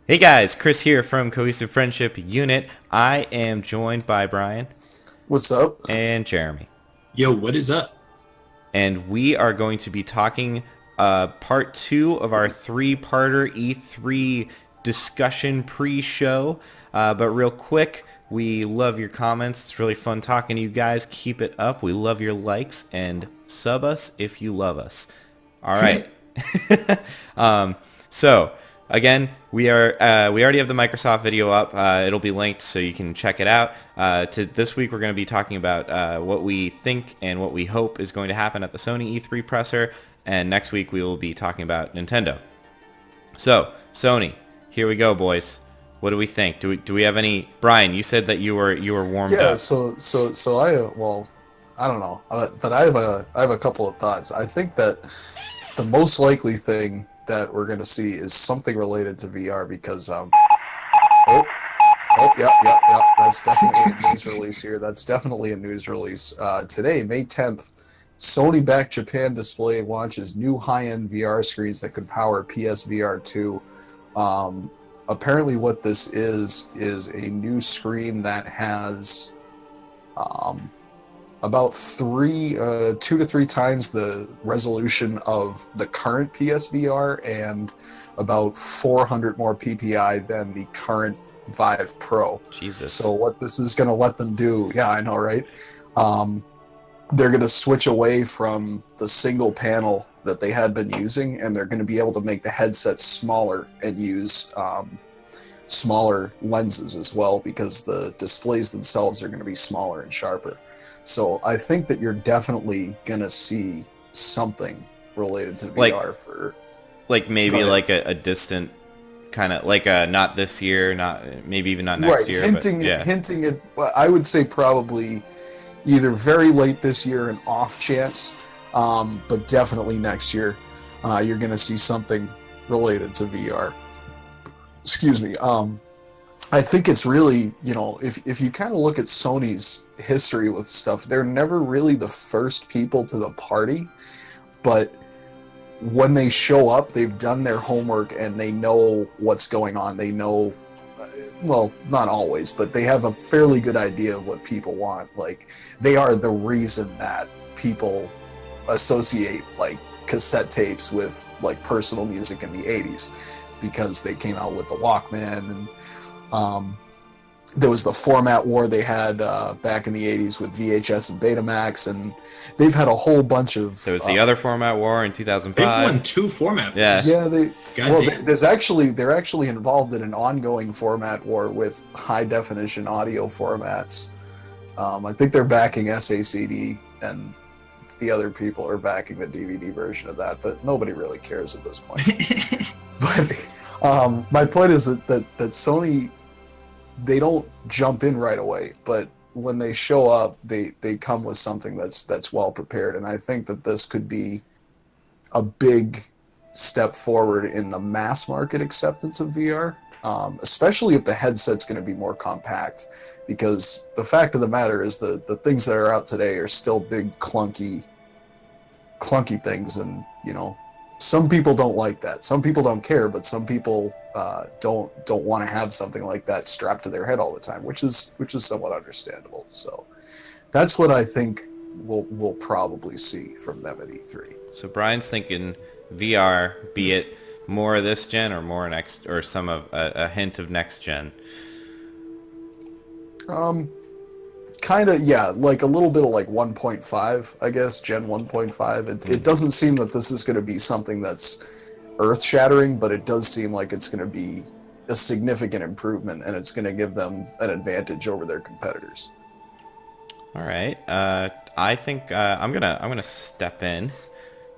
Hey guys, Chris here from Cohesive Friendship Unit. I am joined by Brian What's up? and Jeremy. Yo, what is up? And we are going to be talking part two of our three-parter E3 discussion pre-show. But real quick, we love your comments. It's really fun talking to you guys. Keep it up. We love your likes and sub us if you love us. All right. So again, we already have the Microsoft video up. It'll be linked so you can check it out. To this week, we're going to be talking about what we think and what we hope is going to happen at the Sony E3 presser, and next week we will be talking about Nintendo. So Sony, here we go, boys. What do we think? Do we have any? Brian, you said that you were warmed Yeah, up. so I don't know, but I have a couple of thoughts. I think that the most likely thing that we're going to see is something related to VR because oh yeah, that's definitely a news release here. That's definitely a news release. Today, May 10th, Sony-backed Japan Display launches new high-end VR screens that could power PSVR 2. Apparently what this is a new screen that has um, about 2 to 3 times the resolution of the current PSVR and about 400 more PPI than the current Vive Pro. So Jesus. what this is going to let them do, yeah, I know, right? Um, they're going to switch away from the single panel that they had been using, and they're going to be able to make the headset smaller and use smaller lenses as well, because the displays themselves are going to be smaller and sharper. So I think that you're definitely going to see something related to Like VR for. like Go maybe ahead. like a distant kind of like not this year, not maybe even not next Right, year, but yeah. hinting at. Well, I would say probably either very late this year, an off chance, but definitely next year, you're going to see something related to VR. Excuse me. I think it's really, if you kind of look at Sony's history with stuff, they're never really the first people to the party, but when they show up, they've done their homework and they know what's going on. They know, well, not always, but they have a fairly good idea of what people want. Like, they are the reason that people associate, like, cassette tapes with, like, personal music in the 80s, because they came out with the Walkman, and um, there was the format war they had back in the 80s with VHS and Betamax, and they've had a whole bunch of There was the other format war in They've won 2005. two format Yeah. wars. yeah, Goddamn. they're actually involved in an ongoing format war with high definition audio formats. I think they're backing SACD, and the other people are backing the DVD version of that, but nobody really cares at this point. But my point is that Sony, they don't jump in right away, but when they show up, they come with something that's well prepared, and I think that this could be a big step forward in the mass market acceptance of VR, especially if the headset's going to be more compact. Because the fact of the matter is that the things that are out today are still big, clunky things, and some people don't like that. Some people don't care, but some people don't want to have something like that strapped to their head all the time, which is somewhat understandable. So that's what I think we'll probably see from them at E3. So Brian's thinking VR, be it more of this gen or more next, or some of a hint of next gen. Um, Kind of, yeah, like a little bit of like 1.5, I guess, Gen 1.5. It Mm. doesn't seem that this is going to be something that's earth-shattering, but it does seem like it's going to be a significant improvement, and it's going to give them an advantage over their competitors. All right. I think I'm gonna step in.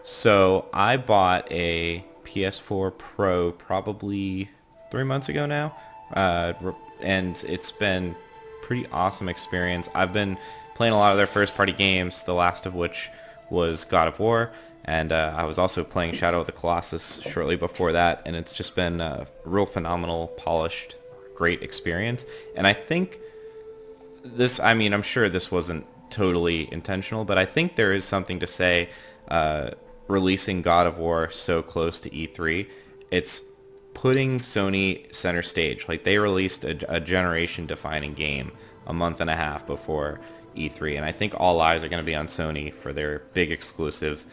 So I bought a PS4 Pro probably 3 months ago now, and it's been pretty awesome experience. I've been playing a lot of their first party games, the last of which was God of War, and I was also playing Shadow of the Colossus shortly before that, and it's just been a real phenomenal, polished, great experience. And I think I mean, I'm sure this wasn't totally intentional, but I think there is something to say, releasing God of War so close to E3. It's putting Sony center stage. Like, they released a generation-defining game a month and a half before E3, and I think all eyes are going to be on Sony for their big exclusives.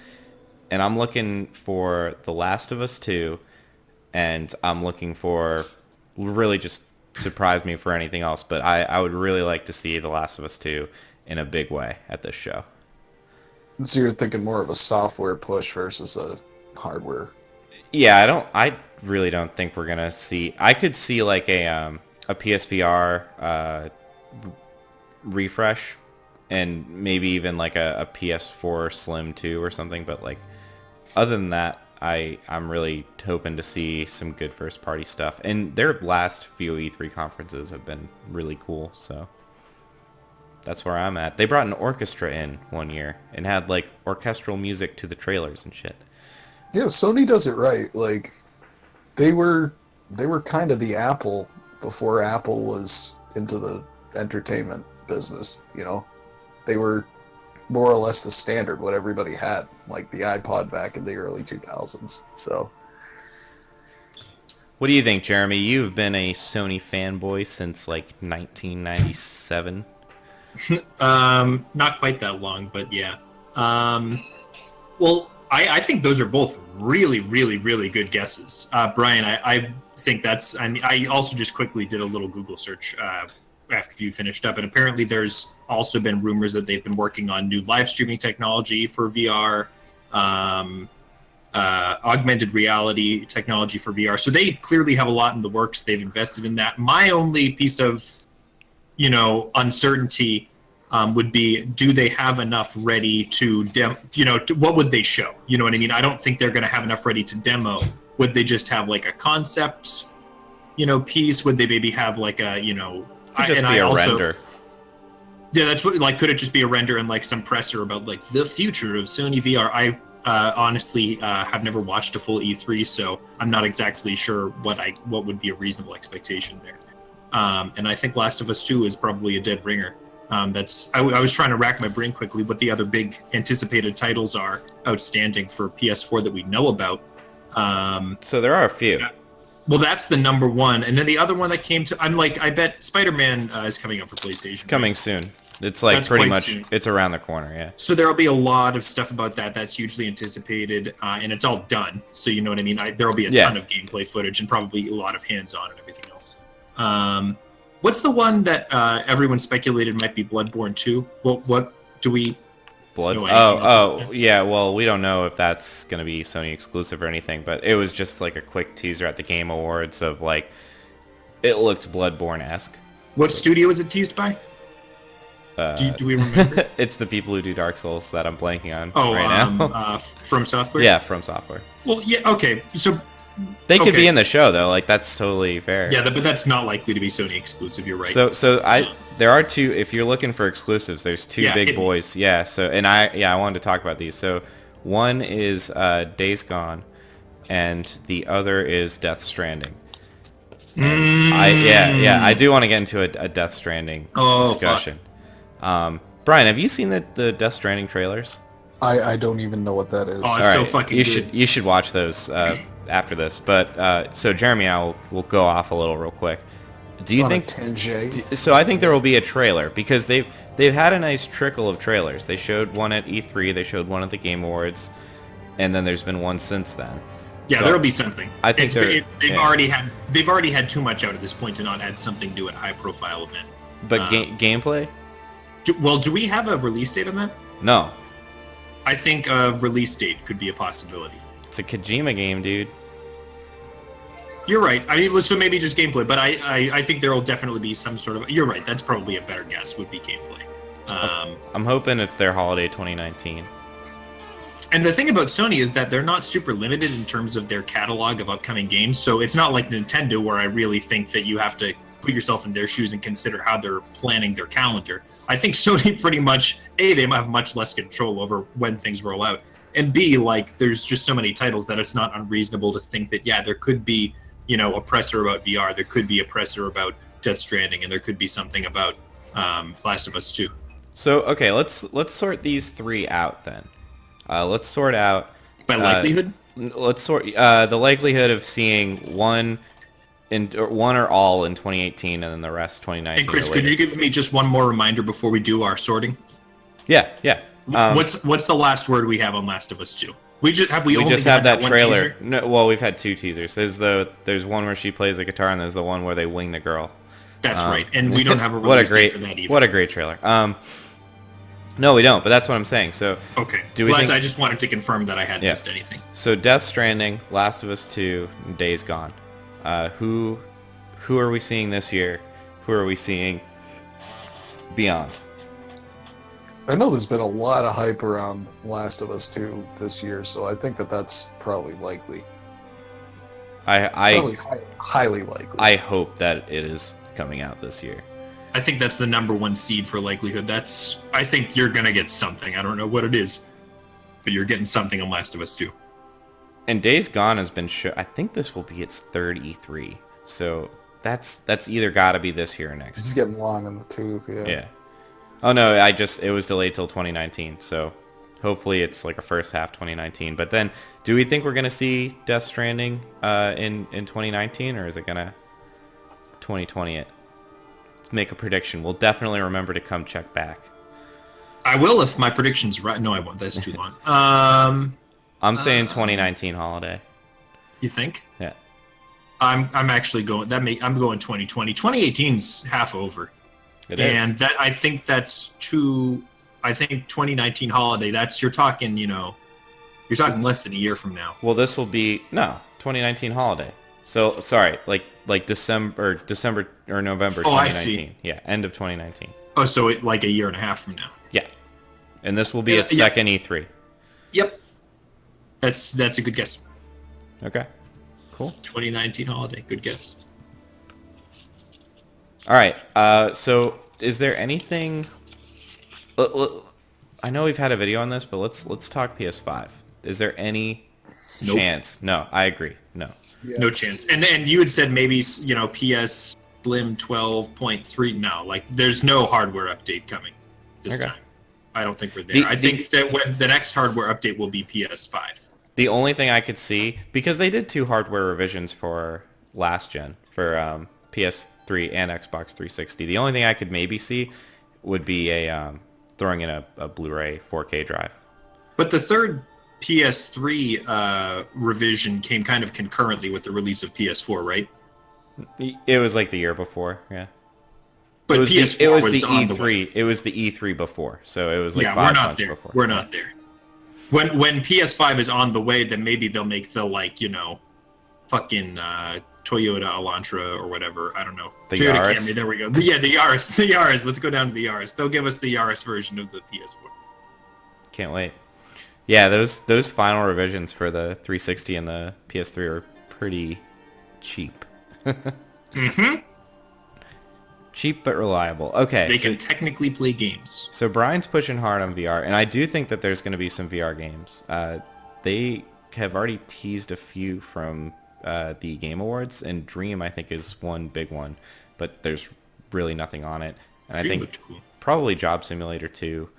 And I'm looking for The Last of Us 2, and I'm looking for really just surprise me for anything else, but I would really like to see The Last of Us 2 in a big way at this show. So you're thinking more of a software push versus a hardware. Yeah, I really don't think we're gonna see. I could see like a PSVR refresh, and maybe even like a PS4 Slim 2 or something. But like, other than that, I'm really hoping to see some good first party stuff. And their last few E3 conferences have been really cool. So that's where I'm at. They brought an orchestra in one year and had like orchestral music to the trailers and shit. Yeah, Sony does it right. Like, they were kind of the Apple before Apple was into the entertainment business, you know? They were more or less the standard, what everybody had, like the iPod back in the early 2000s. So, What do you think, Jeremy? You've been a Sony fanboy since like 1997. Not quite that long, but yeah. Well, I think those are both really, really, really good guesses. Brian, I think that's... I also just quickly did a little Google search after you finished up, and apparently there's also been rumors that they've been working on new live streaming technology for VR, augmented reality technology for VR. So they clearly have a lot in the works. They've invested in that. My only piece of, uncertainty would be, do they have enough ready to what would they show? You know what I mean? I don't think they're going to have enough ready to demo. Would they just have like a concept, piece? Would they maybe have like a, Could just be a render. Yeah, that's what, like, could it just be a render and like some presser about like the future of Sony VR? I honestly have never watched a full E3, so I'm not exactly sure what would be a reasonable expectation there. And I think Last of Us 2 is probably a dead ringer. I was trying to rack my brain quickly what the other big anticipated titles are outstanding for PS4 that we know about. So there are a few. Yeah. Well, that's the number one, and then the other one that came to, I bet Spider-Man is coming up for PlayStation. Coming soon. It's like That's pretty quite much, soon. it's around the corner, yeah. So there'll be a lot of stuff about that that's hugely anticipated, and it's all done. So you know what I mean? There'll be a ton of gameplay footage and probably a lot of hands-on and everything else. What's the one that everyone speculated might be Bloodborne 2? What do we... Blood? know anything else about that? Yeah, well, we don't know if that's going to be Sony exclusive or anything, but it was just like a quick teaser at the Game Awards of like, it looked Bloodborne-esque. What studio is it teased by? Do we remember? It's the people who do Dark Souls that I'm blanking on right now. From Software? Yeah, From Software. Well, yeah, okay. So They could okay. be in the show though, like that's totally fair. Yeah, but that's not likely to be Sony exclusive. You're right. So there are two. If you're looking for exclusives, there's two big boys. Yeah. So I wanted to talk about these. So one is Days Gone, and the other is Death Stranding. I do want to get into a Death Stranding discussion. Brian, have you seen the Death Stranding trailers? I don't even know what that is. Oh, it's so fucking good. You should watch those after this. But so Jeremy, we'll go off a little real quick. Do you think? So I think there will be a trailer because they've had a nice trickle of trailers. They showed one at E3, they showed one at the Game Awards, and then there's been one since then. Yeah, so there'll be something. I think they've already had too much out at this point to not add something to a high-profile event. But gameplay? Do we have a release date on that? No. I think a release date could be a possibility. It's a Kojima game, dude. You're right. I mean, so maybe just gameplay, but I think there will definitely be some sort of... You're right. That's probably a better guess, would be gameplay. I'm hoping it's their holiday 2019. And the thing about Sony is that they're not super limited in terms of their catalog of upcoming games. So it's not like Nintendo, where I really think that you have to put yourself in their shoes and consider how they're planning their calendar. I think Sony pretty much, A, they have much less control over when things roll out. And B, like, there's just so many titles that it's not unreasonable to think that, yeah, there could be, a presser about VR, there could be a presser about Death Stranding, and there could be something about Last of Us 2. So, okay, let's sort these three out then. Let's sort out... By likelihood? let's sort the likelihood of seeing one or one or all in 2018 and then the rest 2019 And Chris, related. could you give me just one more reminder before we do our sorting? Yeah. What's the last word we have on Last of Us 2? We only just had have that one trailer. teaser? No, well, we've had 2 teasers. There's one where she plays the guitar and there's the one where they wing the girl. That's right, and we don't have a what a release date great for that either. what a great trailer. No, we don't. But that's what I'm saying. So Okay. do we think? I just wanted to confirm that I hadn't missed anything. So Death Stranding, Last of Us 2, Days Gone. Who are we seeing this year? Who are we seeing beyond? I know there's been a lot of hype around Last of Us 2 this year, so I think that that's probably likely. Probably highly likely. I hope that it is coming out this year. I think that's the number one seed for likelihood. I think you're gonna get something. I don't know what it is, but you're getting something on Last of Us 2. And Days Gone has been I think this will be its third E3. So that's either got to be this year or next. It's getting long in the tooth, yeah. Yeah. Oh no, it was delayed till 2019. So hopefully it's like a first half 2019. But then, do we think we're gonna see Death Stranding in 2019, or is it gonna 2020 it? Let's make a prediction. We'll definitely remember to come check back. I will if my prediction's right. No, I won't. That's too long. I'm saying 2019 holiday. You think? Yeah. I'm actually going. I'm going 2020. 2018's half over. It is. And I think that's too. I think 2019 holiday. You're talking less than a year from now. Well, this will be 2019 holiday. So sorry, like December or November 2019. I see. Yeah, end of 2019. Oh, so like a year and a half from now. Yeah, and this will be its second E3. Yep. That's a good guess. Okay, cool. 2019 holiday. Good guess. All right. So is there anything? I know we've had a video on this, but let's talk PS5. Is there any chance? No, I agree. No. Yeah, No chance. And you had said maybe PS Slim 12.3. No, there's no hardware update coming this time. I don't think we're there. I think that when the next hardware update will be PS5. The only thing I could see, because they did 2 hardware revisions for last gen, for PS3 and Xbox 360. The only thing I could maybe see would be throwing in a Blu-ray 4K drive. But the third PS3 revision came kind of concurrently with the release of PS4, right? It was like the year before, yeah. But PS4 was the on E3. the way. It was the E3 before, so it was like 5 we're not months there. before. We're not there. When PS5 is on the way, then maybe they'll make the fucking Toyota Elantra or whatever. I don't know. The Toyota Yaris? Camry. There we go. The Yaris. The Yaris. Let's go down to the Yaris. They'll give us the Yaris version of the PS4. Can't wait. Yeah, those final revisions for the 360 and the PS3 are pretty cheap. Mm-hmm. Cheap but reliable. Okay. They can technically play games. So Brian's pushing hard on VR, and I do think that there's going to be some VR games. They have already teased a few from the Game Awards, and Dream, I think, is one big one, but there's really nothing on it. And Dream I think looked cool. probably Job Simulator 2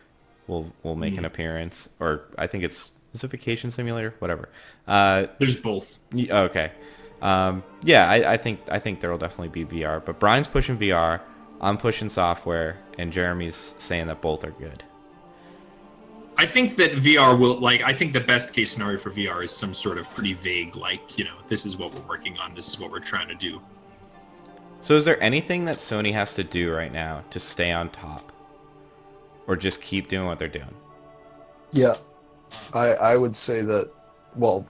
will make an appearance, or I think is it Vacation Simulator? Whatever. There's both. Okay. Yeah, I think there will definitely be VR, but Brian's pushing VR, I'm pushing software, and Jeremy's saying that both are good. I think that VR will, I think the best case scenario for VR is some sort of pretty vague, this is what we're working on, this is what we're trying to do. So is there anything that Sony has to do right now to stay on top? Or just keep doing what they're doing? Yeah. I would say that, well,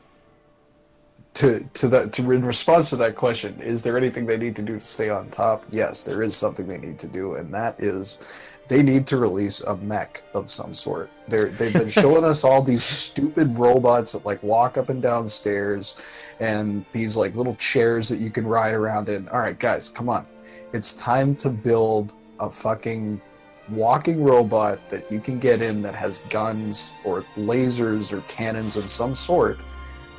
in response to that question, is there anything they need to do to stay on top? Yes, there is something they need to do, and that is they need to release a mech of some sort. They've been showing us all these stupid robots that walk up and down stairs, and these little chairs that you can ride around in. All right, guys, come on. It's time to build a fucking walking robot that you can get in that has guns or lasers or cannons of some sort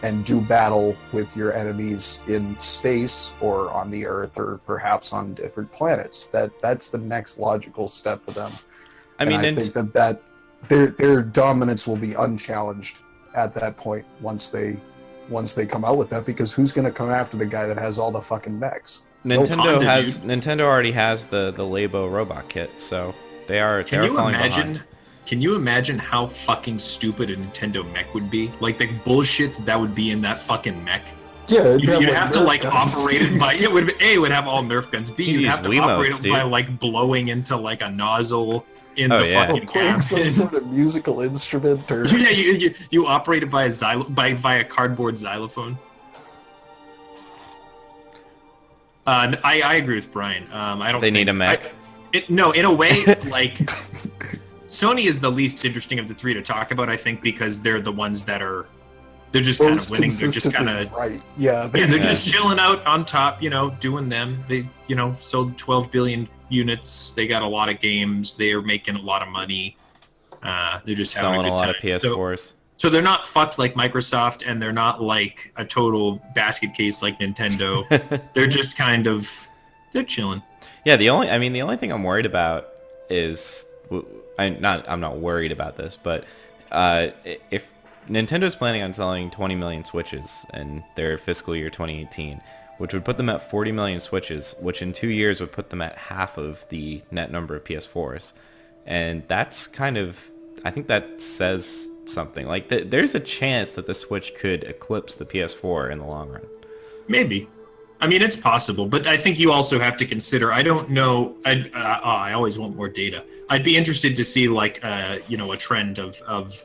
and do battle with your enemies in space or on the Earth or perhaps on different planets. That's the next logical step for them. I think that their dominance will be unchallenged at that point once they once they come out with that, because who's going to come after the guy that has all the fucking mechs? Nintendo already has the Labo robot kit, so they are falling behind. Can you imagine how fucking stupid a Nintendo mech would be? Like the bullshit that would be in that fucking mech. Yeah, you'd have to like operate it by it would have all Nerf guns. B, you'd have to operate it by like blowing into like a nozzle in the fucking playing some sort of musical instrument, or yeah, you operate it by a cardboard xylophone. I agree with Brian. I don't. They need a mech. No, in a way, like Sony is the least interesting of the three to talk about. I think because they're the ones that are. They're just kind of winning. They're just kind of right. Yeah, they're just chilling out on top. Doing them. They sold 12 billion units. They got a lot of games. They are making a lot of money. They're just selling having a good lot time. of PS4s. So they're not fucked like Microsoft, and they're not like a total basket case like Nintendo. They're just they're chilling. Yeah, the only thing I'm worried about is I'm not worried about this, but if Nintendo's planning on selling 20 million Switches in their fiscal year 2018, which would put them at 40 million Switches, which in 2 years would put them at half of the net number of PS4s. And that's I think that says something. Like, there's a chance that the Switch could eclipse the PS4 in the long run. Maybe. I mean, it's possible, but I think you also have to consider, I don't know, I always want more data. I'd be interested to see, like, a trend of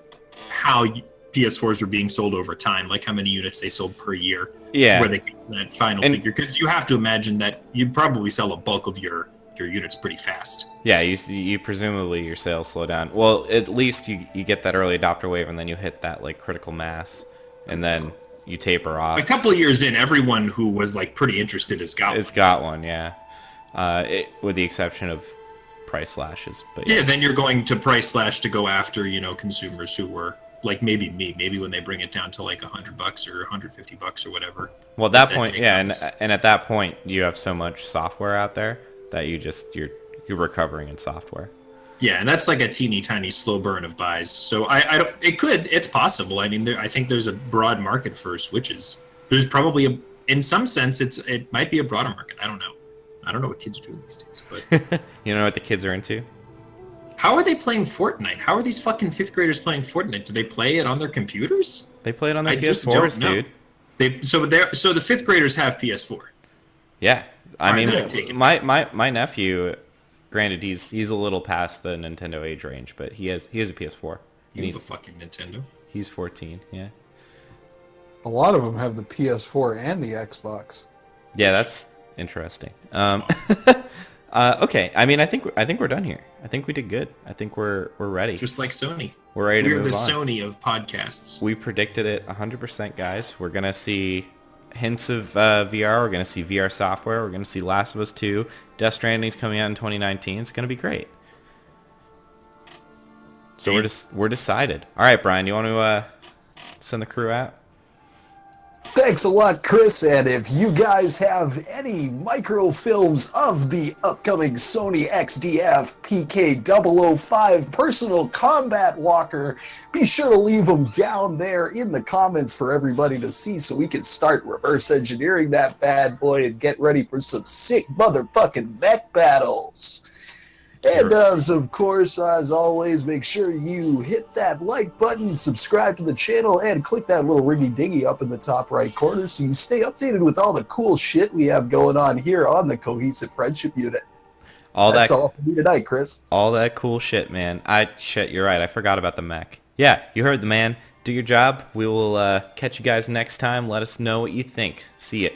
how PS4s are being sold over time, like how many units they sold per year, where they get that final figure. Because you have to imagine that you'd probably sell a bulk of your units pretty fast. Yeah, you presumably your sales slow down. Well, at least you get that early adopter wave, and then you hit that like critical mass, and then you taper off. A couple of years in, everyone who was like pretty interested has got one. Yeah, with the exception of price slashes. But yeah, then you're going to price slash to go after consumers who were like maybe when they bring it down to like $100 or $150 or whatever. Well, at that point, and at that point, you have so much software out there that you're recovering in software. Yeah, and that's like a teeny tiny slow burn of buys. So it's possible. I mean, I think there's a broad market for Switches. There's probably in some sense, it might be a broader market. I don't know. I don't know what kids are doing these days, but you know what the kids are into? How are they playing Fortnite? How are these fucking 5th graders playing Fortnite? Do they play it on their computers? They play it on their PS4s, dude. So the 5th graders have PS4. Yeah, I mean, my nephew, granted he's a little past the Nintendo age range, but he has a PS4. He's a fucking Nintendo. He's 14. Yeah. A lot of them have the PS4 and the Xbox. Yeah, that's interesting. Okay, I mean, I think we're done here. I think we did good. I think we're ready. Just like Sony. We're ready to move on. We're the Sony of podcasts. We predicted it 100%, guys. We're gonna see hints of VR. We're gonna see VR software. We're gonna see Last of Us 2. Death Stranding's coming out in 2019. It's gonna be great. So we're decided. All right, Brian, you want to send the crew out? Thanks a lot, Chris, and if you guys have any microfilms of the upcoming Sony XDF PK005 personal combat walker, be sure to leave them down there in the comments for everybody to see so we can start reverse engineering that bad boy and get ready for some sick motherfucking mech battles. And of course, as always, make sure you hit that like button, subscribe to the channel, and click that little ringy dingy up in the top right corner so you stay updated with all the cool shit we have going on here on the Cohesive Friendship Unit. That's all for me tonight, Chris. All that cool shit, man. You're right. I forgot about the mech. Yeah, you heard the man. Do your job. We will catch you guys next time. Let us know what you think. See ya.